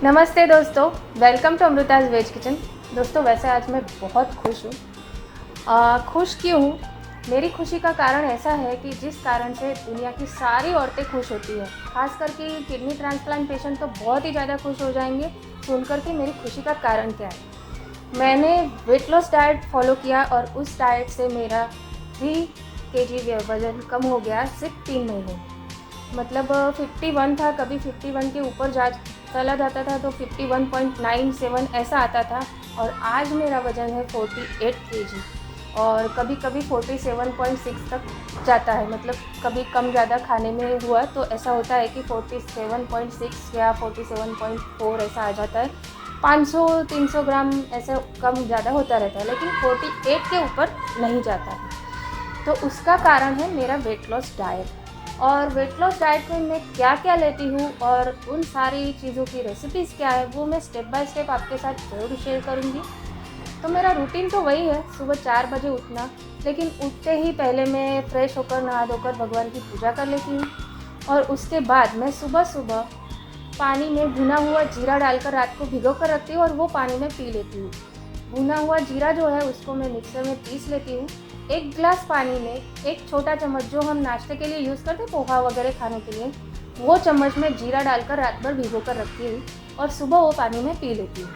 नमस्ते दोस्तों, welcome to Amrita's veg kitchen. दोस्तों वैसे आज मैं बहुत खुश हूँ। खुश क्यों हूँ? मेरी खुशी का कारण ऐसा है कि जिस कारण से दुनिया की सारी औरतें खुश होती हैं, खास करके किडनी ट्रांसप्लांट पेशेंट तो बहुत ही ज़्यादा खुश हो जाएंगे सुनकर कि मेरी खुशी का कारण क्या है। मैंने वेट लॉस डाइट फॉलो किया और उस डाइट से मेरा 3 kg वज़न कम हो गया सिर्फ 3 महीने। मतलब 51 था, कभी 51 के ऊपर चला जाता था तो 51.97 ऐसा आता था, और आज मेरा वज़न है 48 kg और कभी कभी 47.6 तक जाता है। मतलब कभी कम ज़्यादा खाने में हुआ तो ऐसा होता है कि 47.6 या 47.4 ऐसा आ जाता है। 500-300 ग्राम ऐसे कम ज़्यादा होता रहता है, लेकिन 48 के ऊपर नहीं जाता है। तो उसका कारण है मेरा वेट लॉस डाइट। और वेट लॉस डाइट में मैं क्या क्या लेती हूँ और उन सारी चीज़ों की रेसिपीज़ क्या है, वो मैं स्टेप बाय स्टेप आपके साथ ज़रूर शेयर करूँगी। तो मेरा रूटीन तो वही है, सुबह 4 बजे उठना। लेकिन उठते ही पहले मैं फ्रेश होकर नहा धोकर भगवान की पूजा कर लेती हूँ, और उसके बाद मैं सुबह सुबह पानी में भुना हुआ जीरा डालकर रात को भिगो कर रखती हूँ और वो पानी में पी लेती हूँ। भुना हुआ जीरा जो है उसको मैं मिक्सर में पीस लेती हूँ। 1 गिलास पानी में 1 छोटा चम्मच, जो हम नाश्ते के लिए यूज़ करते हैं पोहा वगैरह खाने के लिए, वो चम्मच में जीरा डालकर रात भर भिगो कर रखती हूँ और सुबह वो पानी में पी लेती हूँ।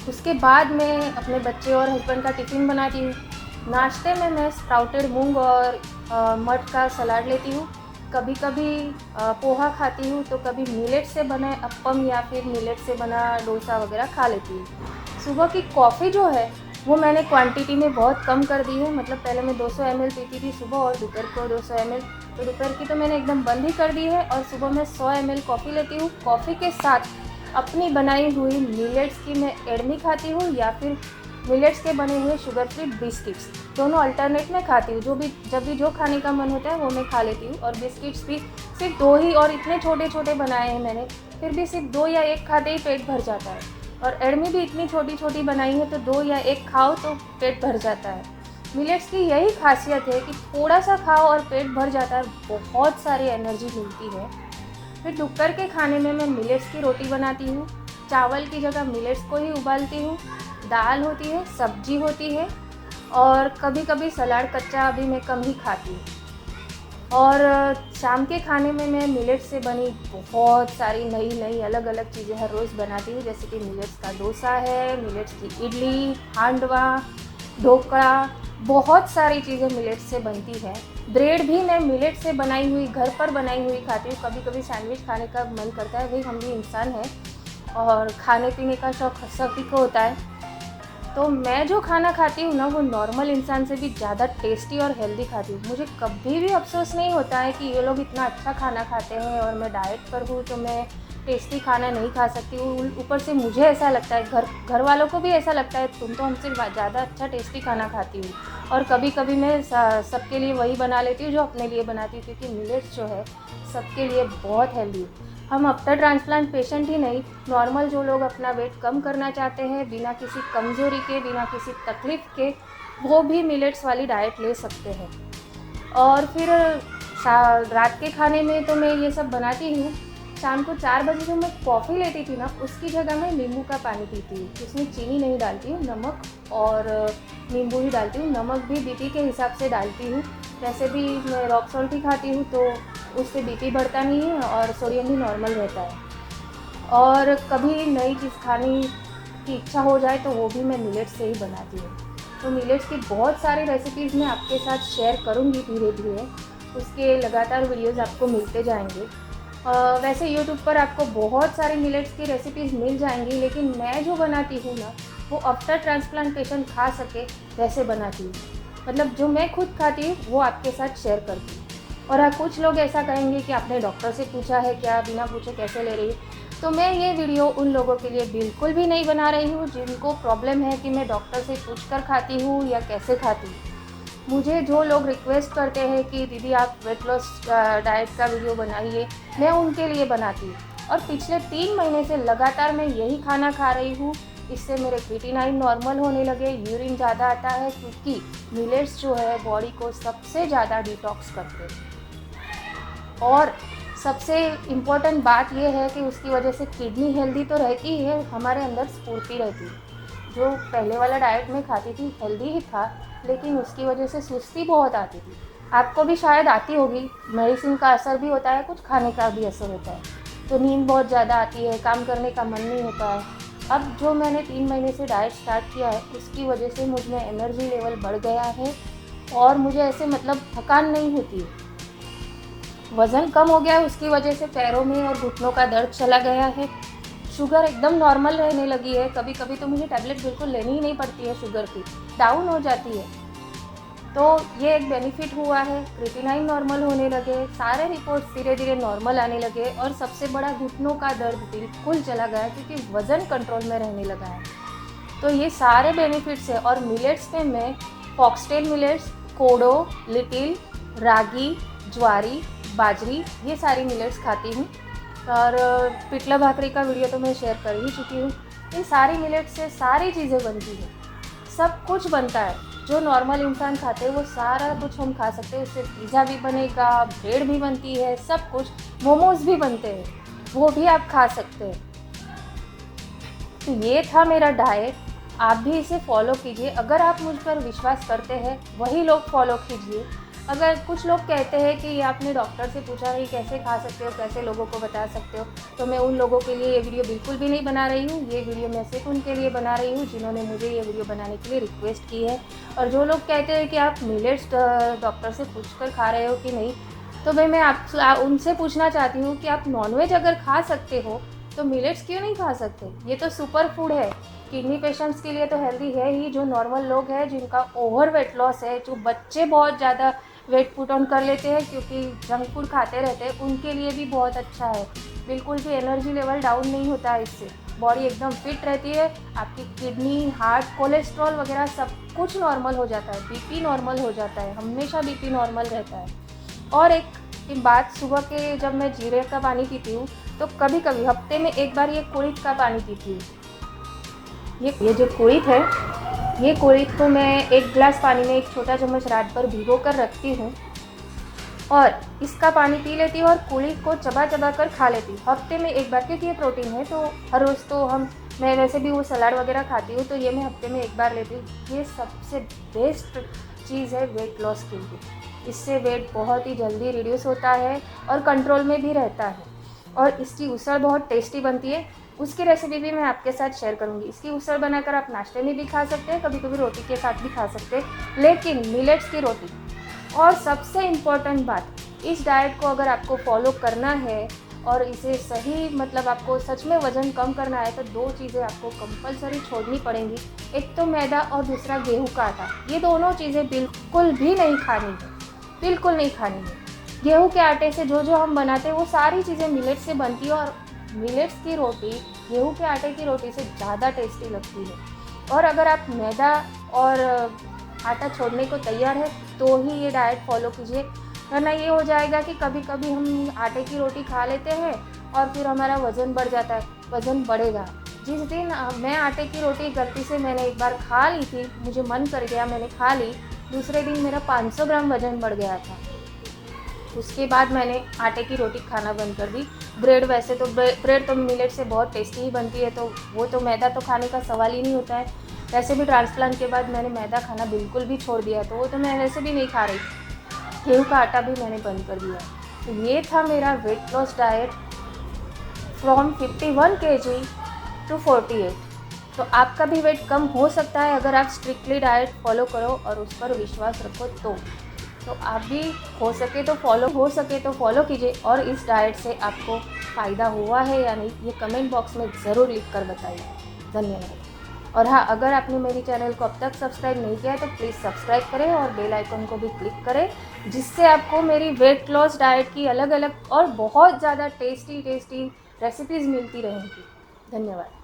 उसके बाद मैं अपने बच्चे और हस्बैंड का टिफ़िन बनाती हूँ। नाश्ते में मैं स्प्राउटेड मूंग और मट का सलाद लेती हूँ। कभी कभी पोहा खाती हूँ, तो कभी मिलेट से बने अप्पम या फिर मिलेट से बना डोसा वगैरह खा लेती हूँ। सुबह की कॉफ़ी जो है वो मैंने क्वांटिटी में बहुत कम कर दी है। मतलब पहले मैं 200 ml पीती थी सुबह और दोपहर को 200 ml, तो दोपहर की तो मैंने एकदम बंद ही कर दी है और सुबह मैं 100 ml कॉफ़ी लेती हूँ। कॉफ़ी के साथ अपनी बनाई हुई मिलेट्स की मैं एडमी खाती हूँ या फिर मिलेट्स के बने हुए शुगर फ्री बिस्किट्स, दोनों अल्टरनेट में खाती हूँ। जब भी जो खाने का मन होता है वो मैं खा लेती हूँ। और बिस्किट्स भी सिर्फ 2 ही, और इतने छोटे छोटे बनाए हैं मैंने, फिर भी सिर्फ 2 या 1 खाते ही पेट भर जाता है। और एडमी भी इतनी छोटी छोटी बनाई है तो 2 या 1 खाओ तो पेट भर जाता है। मिलेट्स की यही खासियत है कि थोड़ा सा खाओ और पेट भर जाता है, बहुत सारी एनर्जी मिलती है। फिर दोपहर के खाने में मैं मिलेट्स की रोटी बनाती हूँ। चावल की जगह मिलेट्स को ही उबालती हूँ। दाल होती है, सब्जी होती है, और कभी कभी सलाद कच्चा भी मैं कम ही खाती हूँ। और शाम के खाने में मैं मिलेट्स से बनी बहुत सारी नई नई अलग अलग चीज़ें हर रोज़ बनाती हूँ। जैसे कि मिलेट्स का डोसा है, मिलेट्स की इडली, हांडवा, ढोकला, बहुत सारी चीज़ें मिलेट्स से बनती हैं। ब्रेड भी मैं मिलेट से बनाई हुई, घर पर बनाई हुई खाती हूँ। कभी कभी सैंडविच खाने का मन करता है, भाई हम भी इंसान हैं और खाने पीने का शौक सभी को होता है। तो मैं जो खाना खाती हूँ ना, वो नॉर्मल इंसान से भी ज़्यादा टेस्टी और हेल्दी खाती हूँ। मुझे कभी भी अफसोस नहीं होता है कि ये लोग इतना अच्छा खाना खाते हैं और मैं डाइट पर हूँ तो मैं टेस्टी खाना नहीं खा सकती हूँ। ऊपर से मुझे ऐसा लगता है, घर वालों को भी ऐसा लगता है, तुम तो हमसे ज़्यादा अच्छा टेस्टी खाना खाती हूँ। और कभी कभी मैं सबके लिए वही बना लेती हूँ जो अपने लिए बनाती हूँ, क्योंकि मिलेट्स जो है सबके लिए बहुत हेल्दी है। हम आफ्टर ट्रांसप्लांट पेशेंट ही नहीं, नॉर्मल जो लोग अपना वेट कम करना चाहते हैं बिना किसी कमज़ोरी के, बिना किसी तकलीफ़ के, वो भी मिलेट्स वाली डाइट ले सकते हैं। और फिर रात के खाने में तो मैं ये सब बनाती हूँ। शाम को 4 बजे जो मैं कॉफ़ी लेती थी ना, उसकी जगह मैं नींबू का पानी पीती हूँ। उसमें चीनी नहीं डालती हूँ, नमक और नींबू ही डालती हूँ। नमक भी बीपी के हिसाब से डालती हूँ। वैसे भी मैं रॉक सॉल्ट ही खाती हूँ, तो उससे बीपी बढ़ता नहीं है और सोडियम भी नॉर्मल रहता है। और कभी नई चीज़ खाने की इच्छा हो जाए तो वो भी मैं मिलेट्स से ही बनाती हूँ। तो मिलेट्स की बहुत सारी रेसिपीज़ मैं आपके साथ शेयर करूँगी धीरे धीरे। उसके लगातार वीडियोज़ आपको मिलते जाएंगे। वैसे यूट्यूब पर आपको बहुत सारी मिलेट्स की रेसिपीज़ मिल जाएंगी, लेकिन मैं जो बनाती हूँ ना, वो आफ्टर ट्रांसप्लांटेशन खा सके वैसे बनाती हूँ। मतलब जो मैं खुद खाती हूँ वो आपके साथ शेयर करती हूँ। और हाँ, कुछ लोग ऐसा कहेंगे कि आपने डॉक्टर से पूछा है क्या, बिना पूछे कैसे ले रही है। तो मैं ये वीडियो उन लोगों के लिए बिल्कुल भी नहीं बना रही हूँ जिनको प्रॉब्लम है कि मैं डॉक्टर से पूछ कर खाती हूँ या कैसे खाती हूँ। मुझे जो लोग रिक्वेस्ट करते हैं कि दीदी आप वेट लॉस डाइट का वीडियो बनाइए, मैं उनके लिए बनाती हूँ। और पिछले 3 महीने से लगातार मैं यही खाना खा रही हूँ। इससे मेरे क्रिएटिनिन नॉर्मल होने लगे, यूरिन ज़्यादा आता है, क्योंकि मिलेट्स जो है बॉडी को सबसे ज़्यादा डिटॉक्स करते हैं। और सबसे इम्पोर्टेंट बात यह है कि उसकी वजह से किडनी हेल्दी तो रहती ही है, हमारे अंदर स्फूर्ति रहती है। जो पहले वाला डाइट में खाती थी हेल्दी ही था, लेकिन उसकी वजह से सुस्ती बहुत आती थी। आपको भी शायद आती होगी, मेडिसिन का असर भी होता है, कुछ खाने का भी असर होता है, तो नींद बहुत ज़्यादा आती है, काम करने का मन नहीं होता है। अब जो मैंने 3 महीने से डाइट स्टार्ट किया है, उसकी वजह से मुझ में एनर्जी लेवल बढ़ गया है और मुझे ऐसे मतलब थकान नहीं होती है। वज़न कम हो गया है, उसकी वजह से पैरों में और घुटनों का दर्द चला गया है। शुगर एकदम नॉर्मल रहने लगी है, कभी कभी तो मुझे टैबलेट बिल्कुल लेनी ही नहीं पड़ती है, शुगर की डाउन हो जाती है। तो ये एक बेनिफिट हुआ है। क्रिएटिनिन नॉर्मल होने लगे, सारे रिपोर्ट्स धीरे धीरे नॉर्मल आने लगे और सबसे बड़ा घुटनों का दर्द बिल्कुल चला गया क्योंकि वज़न कंट्रोल में रहने लगा है। तो ये सारे बेनिफिट्स है। और मिलेट्स में मैं फॉक्सटेल मिलेट्स, कोडो, लिटिल, रागी, ज्वारी, बाजरी, ये सारी मिलेट्स खाती हूँ। और पिटला भाकरी का वीडियो तो मैं शेयर कर ही चुकी हूँ। इन सारी मिलेट्स से सारी चीज़ें बनती हैं, सब कुछ बनता है जो नॉर्मल इंसान खाते हैं वो सारा कुछ हम खा सकते हैं। उससे पिज़्ज़ा भी बनेगा, ब्रेड भी बनती है, सब कुछ, मोमोज भी बनते हैं, वो भी आप खा सकते हैं। तो ये था मेरा डाइट, आप भी इसे फॉलो कीजिए। अगर आप मुझ पर विश्वास करते हैं वही लोग फॉलो कीजिए। अगर कुछ लोग कहते हैं कि आपने डॉक्टर से पूछा नहीं कैसे खा सकते हो, कैसे लोगों को बता सकते हो, तो मैं उन लोगों के लिए ये वीडियो बिल्कुल भी नहीं बना रही हूँ। ये वीडियो मैं सिर्फ उनके लिए बना रही हूँ जिन्होंने मुझे ये वीडियो बनाने के लिए रिक्वेस्ट की है। और जो लोग कहते हैं कि आप मिलेट्स डॉक्टर से पूछ कर खा रहे हो कि नहीं, तो भाई मैं उनसे पूछना चाहती हूँ कि आप नॉनवेज अगर खा सकते हो तो मिलेट्स क्यों नहीं खा सकते। ये तो सुपर फूड है, किडनी पेशेंट्स के लिए तो हेल्दी है ही। जो नॉर्मल लोग हैं जिनका ओवर वेट लॉस है, जो बच्चे बहुत ज़्यादा वेट पुट ऑन कर लेते हैं क्योंकि जंक फूड खाते रहते हैं, उनके लिए भी बहुत अच्छा है। बिल्कुल भी एनर्जी लेवल डाउन नहीं होता है इससे, बॉडी एकदम फिट रहती है। आपकी किडनी, हार्ट, कोलेस्ट्रॉल वगैरह सब कुछ नॉर्मल हो जाता है, बीपी नॉर्मल हो जाता है, हमेशा बीपी नॉर्मल रहता है। और एक बात, सुबह के जब मैं जीरे का पानी पीती हूँ तो कभी कभी हफ्ते में एक बार ये कुड़ित का पानी पीती हूँ। ये जो कुड़ित है, ये कुड़ित को मैं 1 गिलास पानी में 1 छोटा चम्मच रात भर भिगो कर रखती हूँ और इसका पानी पी लेती हूँ और कुड़ित को चबा चबा कर खा लेती हूँ हफ्ते में 1 बार, क्योंकि ये प्रोटीन है। तो हर रोज़ तो मैं वैसे भी वो सलाद वगैरह खाती हूँ, तो ये मैं हफ्ते में 1 बार लेती हूँ। ये सबसे बेस्ट चीज़ है वेट लॉस के लिए। इससे वेट बहुत ही जल्दी रिड्यूस होता है और कंट्रोल में भी रहता है। और इसकी उसळ बहुत टेस्टी बनती है, उसकी रेसिपी भी मैं आपके साथ शेयर करूंगी। इसकी उसळ बनाकर आप नाश्ते में भी खा सकते हैं, कभी कभी रोटी के साथ भी खा सकते हैं, लेकिन मिलेट्स की रोटी। और सबसे इम्पॉर्टेंट बात, इस डाइट को अगर आपको फॉलो करना है और इसे सही मतलब आपको सच में वज़न कम करना है तो 2 चीज़ें आपको कंपलसरी छोड़नी पड़ेंगी। एक तो मैदा और दूसरा गेहूं का आटा। ये दोनों चीज़ें बिल्कुल भी नहीं खानी है, बिल्कुल नहीं खानी है। गेहूं के आटे से जो हम बनाते हैं वो सारी चीज़ें मिलेट्स से बनती है और मिलेट्स की रोटी गेहूं के आटे की रोटी से ज़्यादा टेस्टी लगती है। और अगर आप मैदा और आटा छोड़ने को तैयार है तो ही ये डाइट फॉलो कीजिए, वरना ये हो जाएगा कि कभी कभी हम आटे की रोटी खा लेते हैं और फिर हमारा वज़न बढ़ जाता है, वज़न बढ़ेगा। जिस दिन मैं आटे की रोटी गलती से मैंने एक बार खा ली थी, मुझे मन कर गया, मैंने खा ली, दूसरे दिन मेरा 500 ग्राम वज़न बढ़ गया था। उसके बाद मैंने आटे की रोटी खाना बंद कर दी। ब्रेड, वैसे तो ब्रेड तो मिलेट से बहुत टेस्टी ही बनती है, तो वो तो मैदा तो खाने का सवाल ही नहीं होता है। वैसे भी ट्रांसप्लांट के बाद मैंने मैदा खाना बिल्कुल भी छोड़ दिया, तो वो तो मैं वैसे भी नहीं खा रही। गेहूं का आटा भी मैंने बंद कर दिया। तो ये था मेरा weight loss diet from 51 kg to 48। तो आपका भी वेट कम हो सकता है अगर आप स्ट्रिक्टली डाइट फॉलो करो और उस पर विश्वास रखो तो आप भी हो सके तो फॉलो कीजिए। और इस डाइट से आपको फ़ायदा हुआ है या नहीं, ये कमेंट बॉक्स में ज़रूर लिख कर बताइए। धन्यवाद। और हाँ, अगर आपने मेरी चैनल को अब तक सब्सक्राइब नहीं किया है तो प्लीज़ सब्सक्राइब करें और बेल आइकन को भी क्लिक करें, जिससे आपको मेरी वेट लॉस डाइट की अलग अलग और बहुत ज़्यादा टेस्टी रेसिपीज़ मिलती रहेंगी। धन्यवाद।